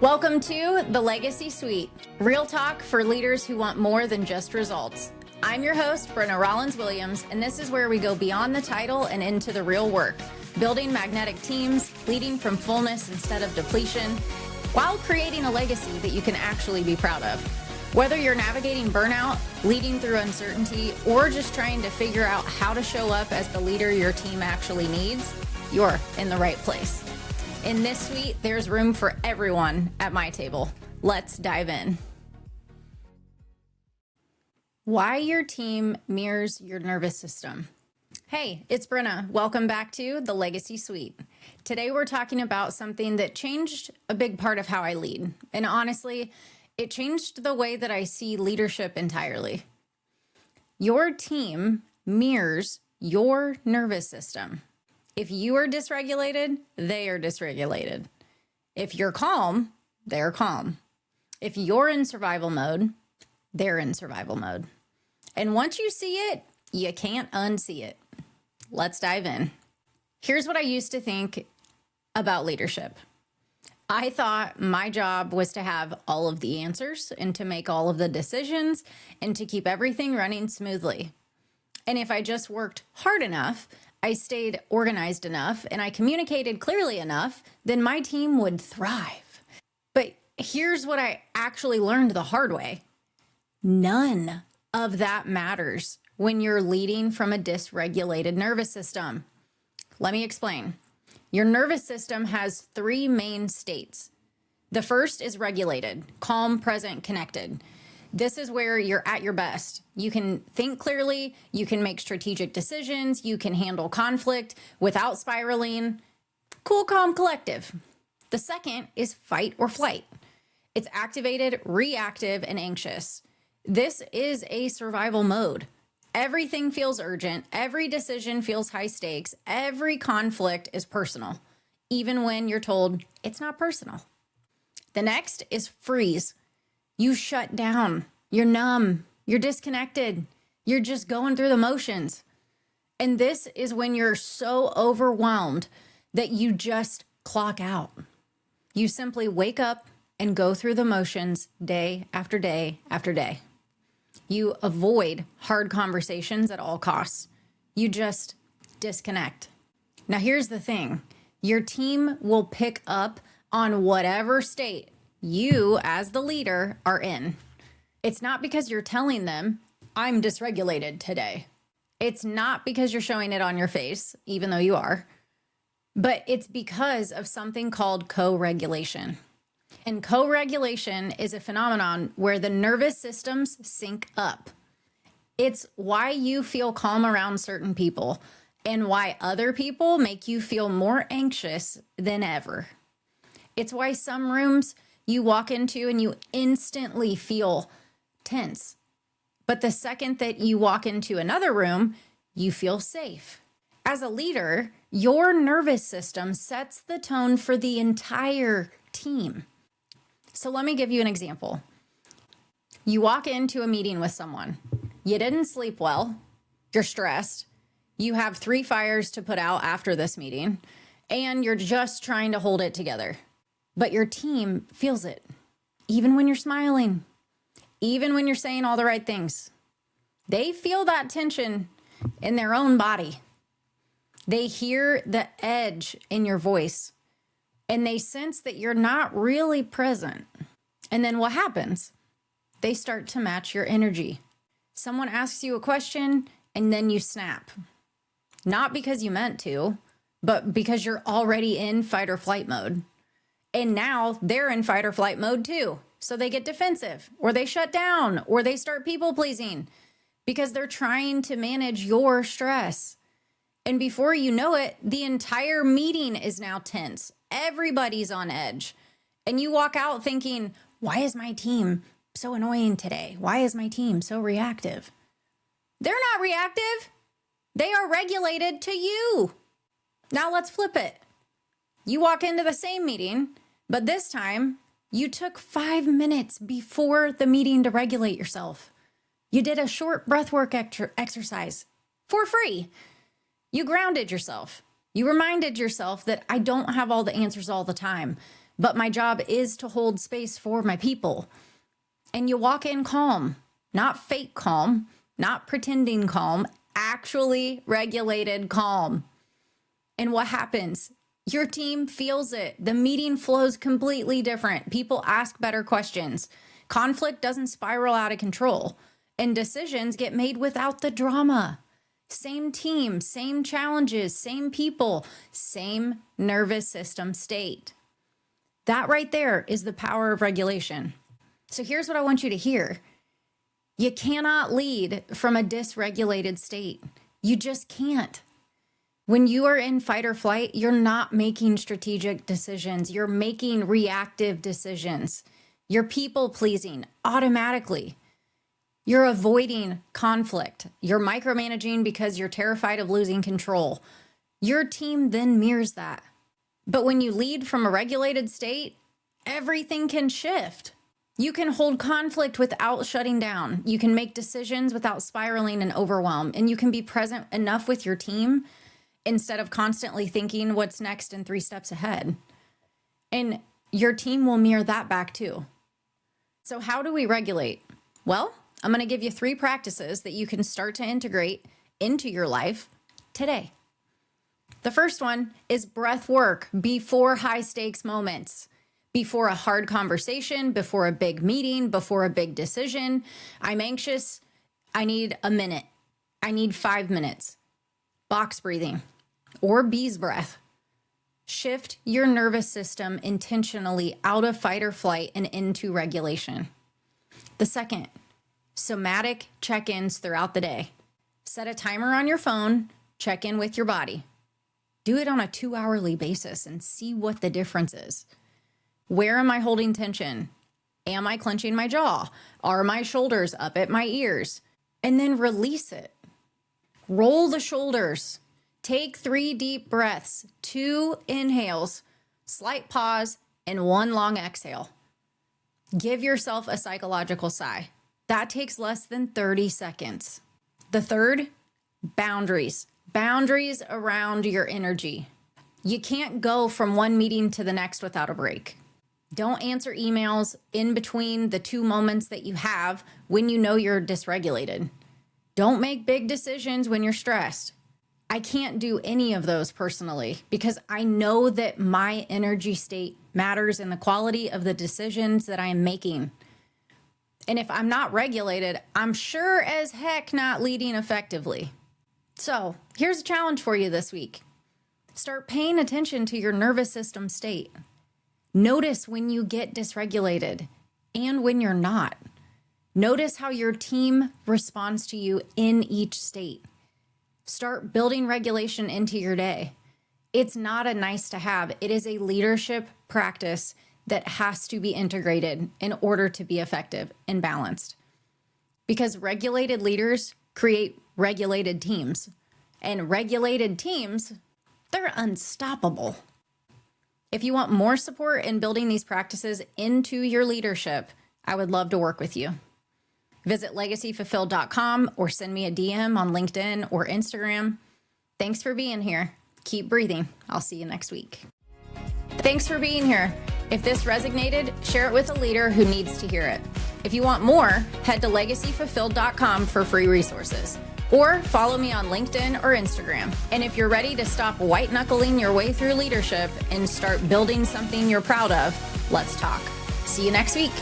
Welcome to the Legacy Suite, real talk for leaders who want more than just results. I'm your host, Brin'na Rollins-Williams, and this is where we go beyond the title and into the real work, building magnetic teams, leading from fullness instead of depletion, while creating a legacy that you can actually be proud of. Whether you're navigating burnout, leading through uncertainty, or just trying to figure out how to show up as the leader your team actually needs, you're in the right place. In this suite, there's room for everyone at my table. Let's dive in. Why your team mirrors your nervous system. Hey, it's Brin'na. Welcome back to the Legacy Suite. Today we're talking about something that changed a big part of how I lead. And honestly, it changed the way that I see leadership entirely. Your team mirrors your nervous system. If you are dysregulated, they are dysregulated. If you're calm, they're calm. If you're in survival mode, they're in survival mode. And once you see it, you can't unsee it. Let's dive in. Here's what I used to think about leadership. I thought my job was to have all of the answers and to make all of the decisions and to keep everything running smoothly. And if I just worked hard enough, I stayed organized enough, and I communicated clearly enough, then my team would thrive. But here's what I actually learned the hard way. None of that matters when you're leading from a dysregulated nervous system. Let me explain. Your nervous system has three main states. The first is regulated, calm, present, connected. This is where you're at your best. You can think clearly, you can make strategic decisions, you can handle conflict without spiraling. Cool, calm, collective. The second is fight or flight. It's activated, reactive, and anxious. This is a survival mode. Everything feels urgent, every decision feels high stakes, every conflict is personal, even when you're told it's not personal. The next is freeze. You shut down, you're numb, you're disconnected, you're just going through the motions. And this is when you're so overwhelmed that you just clock out. You simply wake up and go through the motions day after day after day. You avoid hard conversations at all costs. You just disconnect. Now here's the thing. Your team will pick up on whatever state you, as the leader, are in. It's not because you're telling them, I'm dysregulated today. It's not because you're showing it on your face, even though you are, but it's because of something called co-regulation. And co-regulation is a phenomenon where the nervous systems sync up. It's why you feel calm around certain people and why other people make you feel more anxious than ever. It's why some rooms you walk into and you instantly feel tense. But the second that you walk into another room, you feel safe. As a leader, your nervous system sets the tone for the entire team. So let me give you an example. You walk into a meeting with someone. You didn't sleep well. You're stressed. You have 3 fires to put out after this meeting, and you're just trying to hold it together. But your team feels it, even when you're smiling, even when you're saying all the right things. They feel that tension in their own body. They hear the edge in your voice, and they sense that you're not really present. And then what happens? They start to match your energy. Someone asks you a question, and then you snap. Not because you meant to, but because you're already in fight or flight mode. And now they're in fight or flight mode too. So they get defensive, or they shut down, or they start people pleasing because they're trying to manage your stress. And before you know it, the entire meeting is now tense. Everybody's on edge. And you walk out thinking, why is my team so annoying today? Why is my team so reactive? They're not reactive. They are regulated to you. Now let's flip it. You walk into the same meeting, but this time you took 5 minutes before the meeting to regulate yourself. You did a short breathwork exercise for free. You grounded yourself. You reminded yourself that I don't have all the answers all the time, but my job is to hold space for my people. And you walk in calm, not fake calm, not pretending calm, actually regulated calm. And what happens? Your team feels it. The meeting flows completely different. People ask better questions. Conflict doesn't spiral out of control, and decisions get made without the drama. Same team, same challenges, same people, same nervous system state. That right there is the power of regulation. So here's what I want you to hear. You cannot lead from a dysregulated state. You just can't. When you are in fight or flight, you're not making strategic decisions. You're making reactive decisions. You're people pleasing automatically. You're avoiding conflict. You're micromanaging because you're terrified of losing control. Your team then mirrors that. But when you lead from a regulated state, everything can shift. You can hold conflict without shutting down. You can make decisions without spiraling and overwhelm. And you can be present enough with your team instead of constantly thinking what's next and 3 steps ahead. And your team will mirror that back too. So how do we regulate? Well, I'm going to give you 3 practices that you can start to integrate into your life today. The first one is breath work before high stakes moments, before a hard conversation, before a big meeting, before a big decision. I'm anxious. I need a minute. I need 5 minutes. Box breathing or bee's breath. Shift your nervous system intentionally out of fight or flight and into regulation. The second, somatic check-ins throughout the day. Set a timer on your phone, check in with your body. Do it on a 2-hourly basis and see what the difference is. Where am I holding tension? Am I clenching my jaw? Are my shoulders up at my ears? And then release it. Roll the shoulders. Take 3 deep breaths, 2 inhales, slight pause, and 1 long exhale. Give yourself a psychological sigh. That takes less than 30 seconds. The third, boundaries. Boundaries around your energy. You can't go from one meeting to the next without a break. Don't answer emails in between the 2 moments that you have when you know you're dysregulated. Don't make big decisions when you're stressed. I can't do any of those personally because I know that my energy state matters in the quality of the decisions that I am making. And if I'm not regulated, I'm sure as heck not leading effectively. So here's a challenge for you this week. Start paying attention to your nervous system state. Notice when you get dysregulated and when you're not. Notice how your team responds to you in each state. Start building regulation into your day. It's not a nice to have. It is a leadership practice that has to be integrated in order to be effective and balanced. Because regulated leaders create regulated teams. And regulated teams, they're unstoppable. If you want more support in building these practices into your leadership, I would love to work with you. Visit legacyfulfilled.com or send me a DM on LinkedIn or Instagram. Thanks for being here. Keep breathing. I'll see you next week. Thanks for being here. If this resonated, share it with a leader who needs to hear it. If you want more, head to legacyfulfilled.com for free resources. Or follow me on LinkedIn or Instagram. And if you're ready to stop white knuckling your way through leadership and start building something you're proud of, let's talk. See you next week.